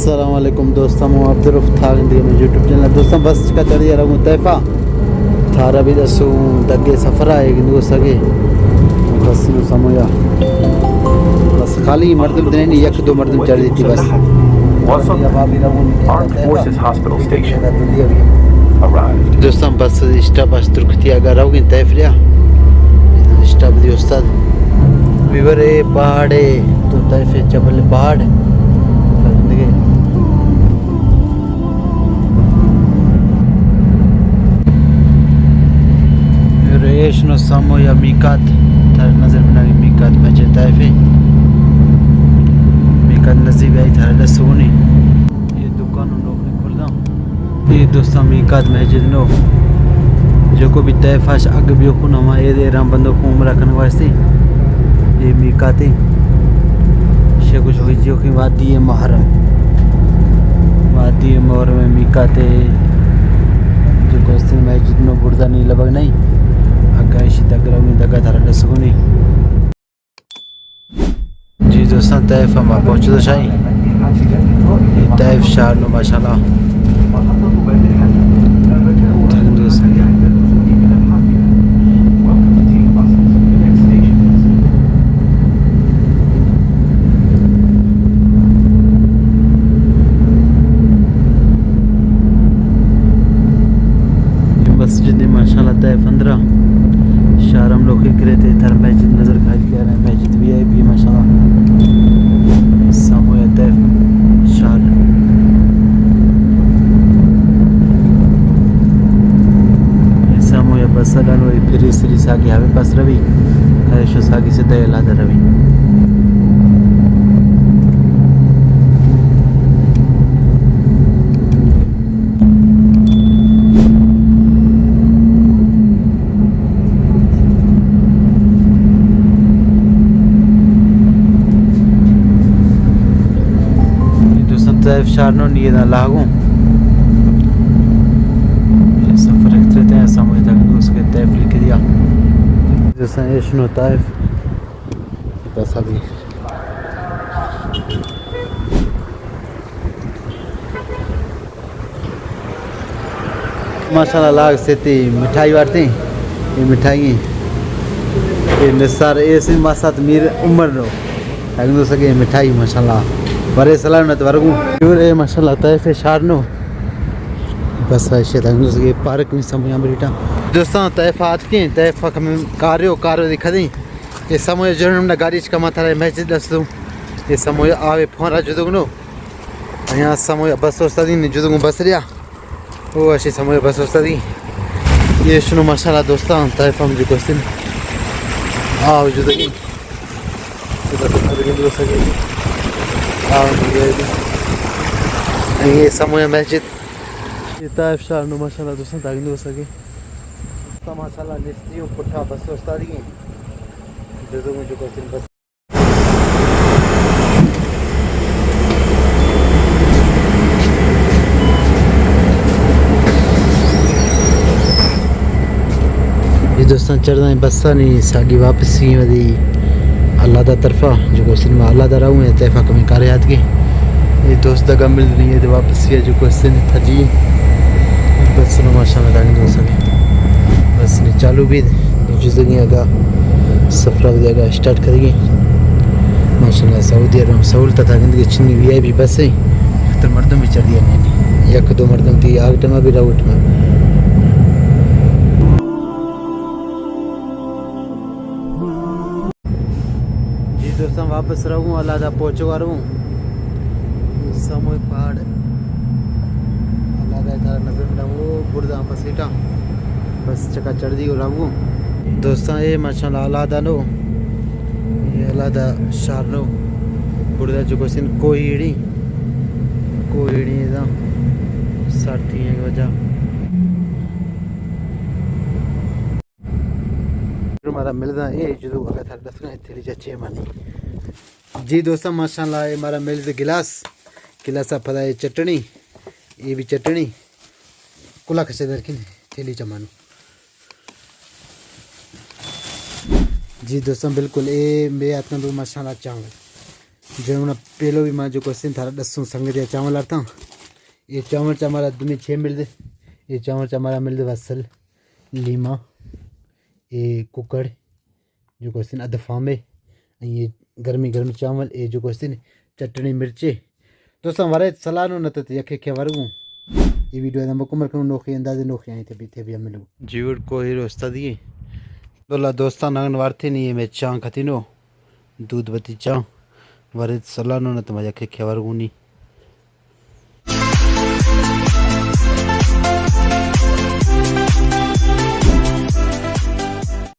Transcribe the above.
अस्सलाम वालेकुम दोस्तों, मैं अब्दुल था यूट्यूब चैनल दोस्तों बस का चढ़िया रहूँ तैफा थारा भी दसूँ दगे सफ़र आए कि सके बस समोया बस खाली मर्दम दिन नहीं एक दो मर्दम चढ़ दी थी बस दोस्तों बस स्टॉप बस तुर्कती अगर रहोगी तैफरिया स्टॉप दी उस्ताद विवरे पहाड़े तो तैफे जबल पहाड़ रेशनो सामो या मीकात थार नजर बनाई मीकात मस्जिद तैफे मीकात नजीब आई थार लसूनी ये दुकान नौकरी खुलदा ये दोस्तों मीकात मस्जिद नो जो को भी तैफाश अग भी खुना मा ये राम बंदो को उम्र रखने वास्ते ये मीकाते शे कुछ हुई जो की वादी है मुहर्रम में मीकाते जो को मस्जिद नो बुर्दा नहीं लबग नहीं आकाशी दगरावी दगा थारा लसगुनी जी दोस्तों तैफ हम पहुँचे तो शाही तैफ शहर नो माशाल्लाह मस्जिद माशाल्लाह तैफ 15 शहर हम लोग रहे थे थर मस्जिद नज़र खाई कह रहे हैं मस्जिद VIP माशाल्लाह सामोया तैफ शहर सामोया बस अगन वही फिर सिरी सागी हवे पास रवि हरेशो सागी से दया लादा रवि तैफ शारनो नहीं ना लागू ये सफ़र रहते हैं समझ तक उसके तैफ लिख दिया जैसा ऐशनो तैफ बस अभी माशाल्लाह लाग से मिठाई वाटते ये मिठाई ये निसार ऐसे मासात मीर उम्र नो अगनो सके मिठाई माशाल्लाह बड़े सलाम न तवरगु प्योर ए माशाल्लाह तैफ शार नो बस ऐसे तंगुस के पार्क में समय अमरीटा दोस्तों तैफ आज के तैफ कार्यो दिखा दी ये समय जन्म न गाड़ी कमा था मस्जिद दसदू ये समय आवे फोरा जुदुग नो यहाँ समय बस वस्ता दी जुदुग बस रिया वो ऐसे समय बस वस्ता दी ये सुनो माशाल्लाह दोस्तों तैफ हम जो क्वेश्चन आओ जुदुग ये समोया मस्जिद ये तैफ शहर नो माशाल्लाह दोस्तों ताकि हो सके तो माशाल्लाह निस्तियों पुठा बस वस्ता दी जो मुझे क्वेश्चन बस ये दोस्तों चढ़ना बसा नहीं सागी वापस ही वधी अल्लाह दा तरफा जो क्वेश्चन में अल्लाह दा रहूँ है तैफा कमी कार याद के ये दोस्त दगा मिल रही है तो वापस ये जो क्वेश्चन था जी बस नो माशाल्लाह ताकि हो सके बस नहीं चालू भी जिंदगी आगा सफ़र वगैरह स्टार्ट करेंगे माशाल्लाह सऊदी अरब सहूलत था कि चिन्नी VIP बस है तो मर्दों में चढ़ दिया नहीं एक दो मर्दों थी आग टमा भी राउट में दोस्तों वापस रहूँ अल्लाह दा पहुँचो रहूँ सामूहिक पहाड़ अल्लाह दा नजर में वो बुर्दा पसीटा बस चका चढ़ दी रहूँ दोस्तों ये माशाल्लाह अल्लाह दा नो ये अल्लाह दा शहर नो बुर्दा जो क्वेश्चन कोहीड़ी दा साथी है वजह हमारा मिलदा ये जो अगर था दसना तेरी चचे मानी जी दोस्तों माशाल्लाह ये हमारा मिलद गिलास फदा ये चटनी ये भी चटनी कुला खसे दर की थैली चमानो जी दोस्तों बिल्कुल ये मेरे हाथ में माशाल्लाह चावल जो पहलो भी मां जो क्वेश्चन था दसों संगत चावल था ये चावल हमारा तुम्हें 6 मिलते ये चावल हमारा मिलते वसल लीमा ये कुकड़ जो क्वेश्चन अदफामे ये गर्मी गर्मी चावल ये जो क्वेश्चन चटनी मिर्चे दोस्तों वारे सलाह न तो यखे के वर्गू ये वीडियो मुकम्मल करूँ नोखे अंदाजे नोखे आई थे भी मिलू जीवन को हीरो उस्ता दिए बोला दोस्तान नगन वारथे नहीं मैं चाँ खती नो दूध बती चाँ वारे सलाह न तो मजा के वर्गू नहीं